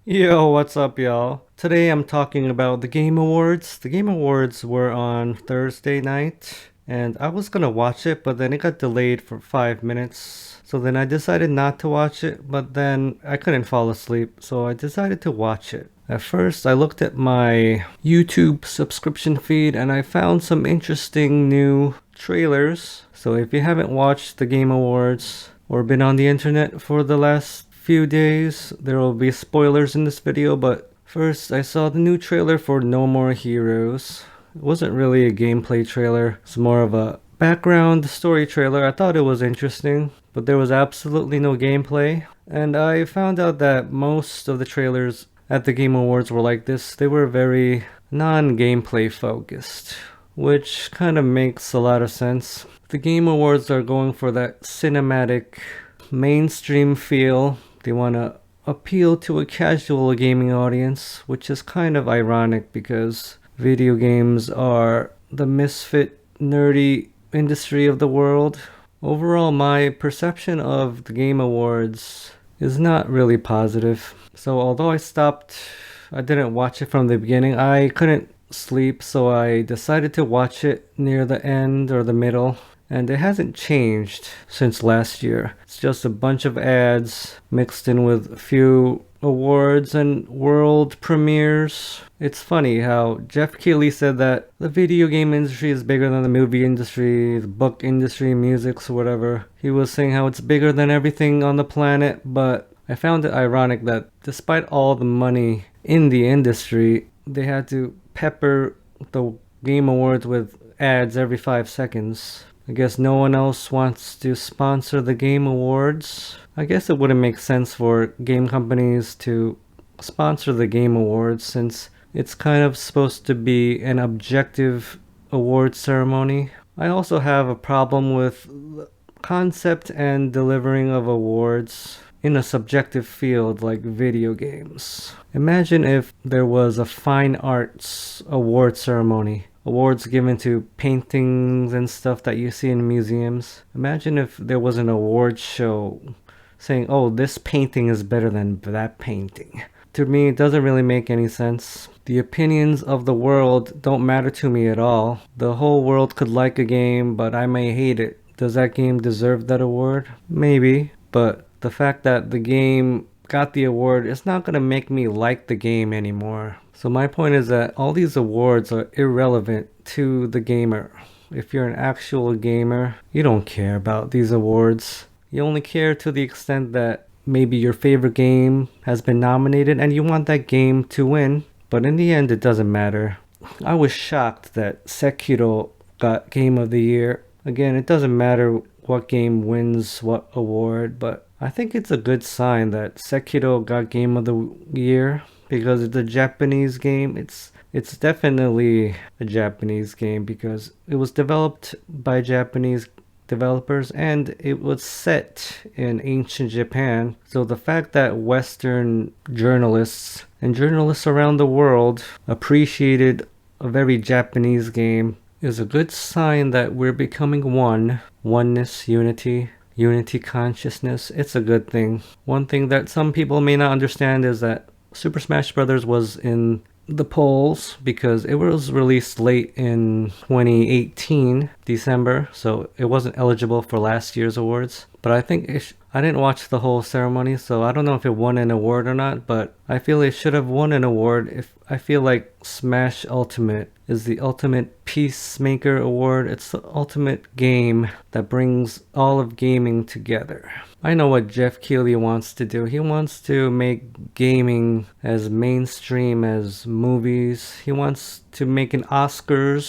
Yo, what's up, y'all? Today I'm talking about the Game Awards. The Game Awards were on Thursday night, and I was gonna watch it, but then it got delayed for 5 minutes. So then I decided not to watch it, but then I couldn't fall asleep, so I decided to watch it. At first, I looked at my YouTube subscription feed and I found some interesting new trailers. So if you haven't watched the Game Awards or been on the internet for the last few days, there will be spoilers in this video, but first I saw the new trailer for No More Heroes. It wasn't really a gameplay trailer, it's more of a background story trailer. I thought it was interesting, but there was absolutely no gameplay. And I found out that most of the trailers at the Game Awards were like this. They were very non-gameplay focused, which kind of makes a lot of sense. The Game Awards are going for that cinematic mainstream feel. They want to appeal to a casual gaming audience, which is kind of ironic because video games are the misfit, nerdy industry of the world. Overall, my perception of the Game Awards is not really positive. So, although I didn't watch it from the beginning, I couldn't sleep, so I decided to watch it near the end or the middle. And it hasn't changed since last year. It's just a bunch of ads mixed in with a few awards and world premieres. It's funny how Jeff Keighley said that the video game industry is bigger than the movie industry, the book industry, music, whatever. He was saying how it's bigger than everything on the planet, but I found it ironic that despite all the money in the industry, they had to pepper the Game Awards with ads every 5 seconds. I guess no one else wants to sponsor the Game Awards. I guess it wouldn't make sense for game companies to sponsor the Game Awards since it's kind of supposed to be an objective award ceremony. I also have a problem with concept and delivering of awards in a subjective field like video games. Imagine if there was a fine arts award ceremony, awards given to paintings and stuff that you see in museums. Imagine if there was an award show saying, oh, this painting is better than that painting. To me, it doesn't really make any sense. The opinions of the world don't matter to me at all. The whole world could like a game, but I may hate it. Does that game deserve that award? Maybe, but the fact that the game got the award is not going to make me like the game anymore. So my point is that all these awards are irrelevant to the gamer. If you're an actual gamer, you don't care about these awards. You only care to the extent that maybe your favorite game has been nominated and you want that game to win, but in the end it doesn't matter. I was shocked that Sekiro got Game of the Year. Again, it doesn't matter what game wins what award, but I think it's a good sign that Sekiro got Game of the Year because it's a Japanese game. It's definitely a Japanese game because it was developed by Japanese developers and it was set in ancient Japan. So the fact that Western journalists and journalists around the world appreciated a very Japanese game is a good sign that we're becoming one. Oneness, unity consciousness. It's a good thing. One thing that some people may not understand is that Super Smash Bros. Was in the polls because it was released late in 2018 December, so it wasn't eligible for last year's awards. But I think I didn't watch the whole ceremony, so I don't know if it won an award or not, but I feel it should have won an award. If I feel like Smash Ultimate is the ultimate peacemaker award. It's the ultimate game that brings all of gaming together. I know what Jeff Keighley wants to do. He wants to make gaming as mainstream as movies. He wants to make an Oscar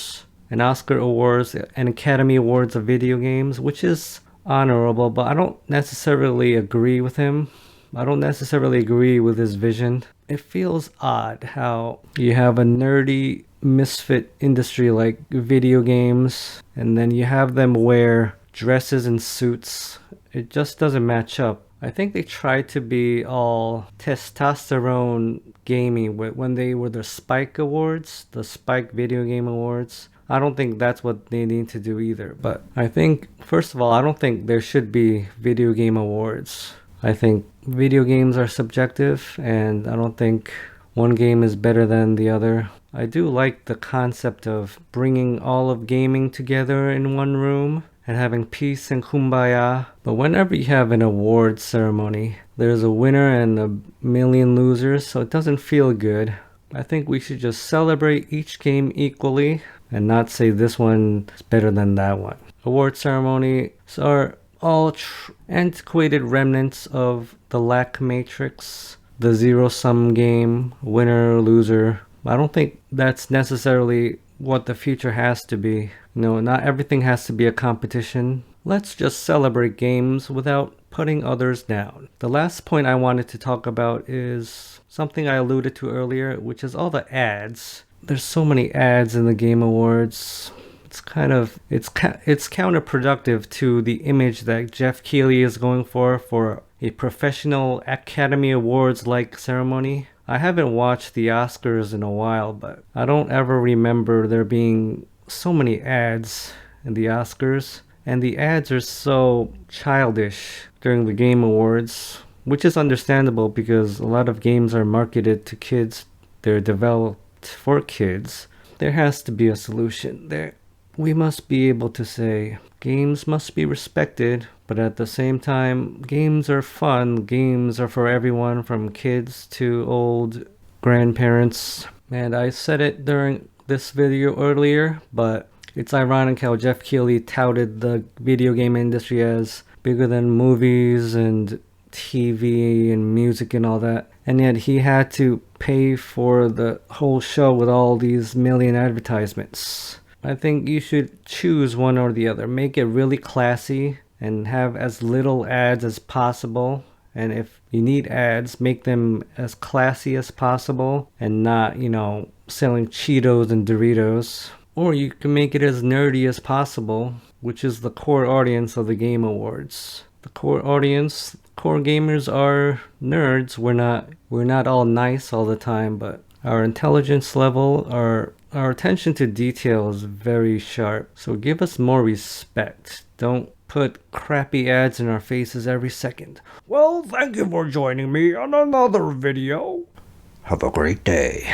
Awards, an Academy Awards of video games, which is honorable, but I don't necessarily agree with him. I don't necessarily agree with his vision. It feels odd how you have a nerdy misfit industry like video games and then you have them wear dresses and suits. It just doesn't match up. I think they tried to be all testosterone gaming when they were the Spike Awards, the Spike Video Game Awards. I don't think that's what they need to do either. But I think, first of all, I don't think there should be video game awards. I think video games are subjective, and I don't think one game is better than the other. I do like the concept of bringing all of gaming together in one room and having peace and kumbaya. But whenever you have an award ceremony, there's a winner and a million losers, so it doesn't feel good. I think we should just celebrate each game equally and not say this one is better than that one. Award ceremonies are all antiquated remnants of the lack matrix, the zero sum game, winner, loser. I don't think that's necessarily what the future has to be. No, not everything has to be a competition. Let's just celebrate games without putting others down. The last point I wanted to talk about is something I alluded to earlier, which is all the ads. There's so many ads in the Game Awards. It's counterproductive to the image that Jeff Keighley is going for a professional Academy Awards like ceremony. I haven't watched the Oscars in a while, but I don't ever remember there being so many ads in the Oscars. And the ads are so childish during the Game Awards, which is understandable because a lot of games are marketed to kids. They're developed for kids. There has to be a solution there. We must be able to say games must be respected, but at the same time, games are fun. Games are for everyone from kids to old grandparents. And I said it during this video earlier, but it's ironic how Jeff Keighley touted the video game industry as bigger than movies and TV and music and all that. And yet he had to pay for the whole show with all these million advertisements. I think you should choose one or the other. Make it really classy and have as little ads as possible. And if you need ads, make them as classy as possible and not, selling Cheetos and Doritos. Or you can make it as nerdy as possible, which is the core audience of the Game Awards. The core audience, core gamers are nerds. We're not all nice all the time, but our intelligence level, our attention to detail is very sharp. So give us more respect. Don't put crappy ads in our faces every second. Well, thank you for joining me on another video. Have a great day.